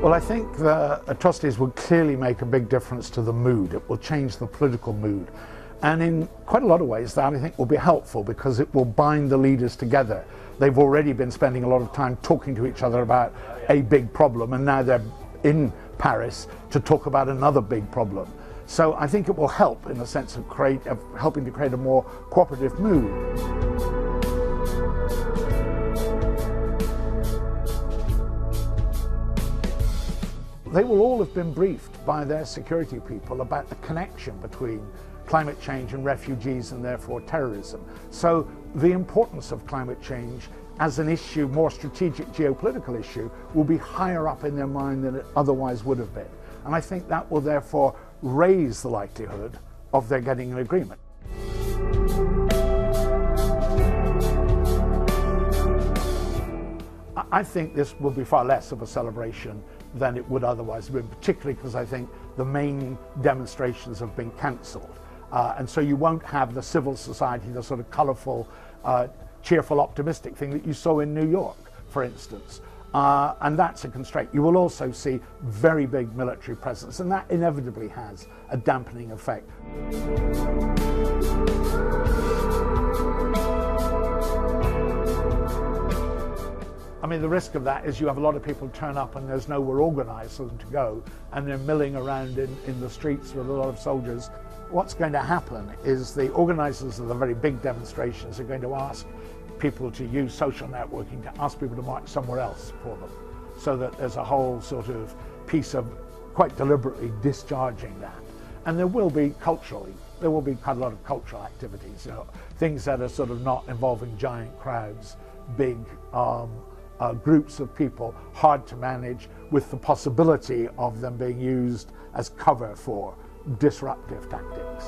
Well, I think the atrocities will clearly make a big difference to the mood. It will change the political mood. And in quite a lot of ways that I think will be helpful because it will bind the leaders together. They've already been spending a lot of time talking to each other about a big problem, and now they're in Paris to talk about another big problem. So I think it will help in the sense of helping to create a more cooperative mood. They will all have been briefed by their security people about the connection between climate change and refugees and therefore terrorism. So the importance of climate change as an issue, more strategic geopolitical issue, will be higher up in their mind than it otherwise would have been. And I think that will therefore raise the likelihood of their getting an agreement. I think this will be far less of a celebration than it would otherwise have been, particularly because I think the main demonstrations have been cancelled. And so you won't have the civil society, the sort of colourful, cheerful, optimistic thing that you saw in New York, for instance. And that's a constraint. You will also see very big military presence, and that inevitably has a dampening effect. I mean, the risk of that is you have a lot of people turn up and there's nowhere organised for them to go, and they're milling around in the streets with a lot of soldiers. What's going to happen is the organisers of the very big demonstrations are going to ask people to use social networking to ask people to march somewhere else for them, so that there's a whole sort of piece of quite deliberately discharging that. And there will be quite a lot of cultural activities, you know, things that are sort of not involving giant crowds, big groups of people, hard to manage, with the possibility of them being used as cover for disruptive tactics.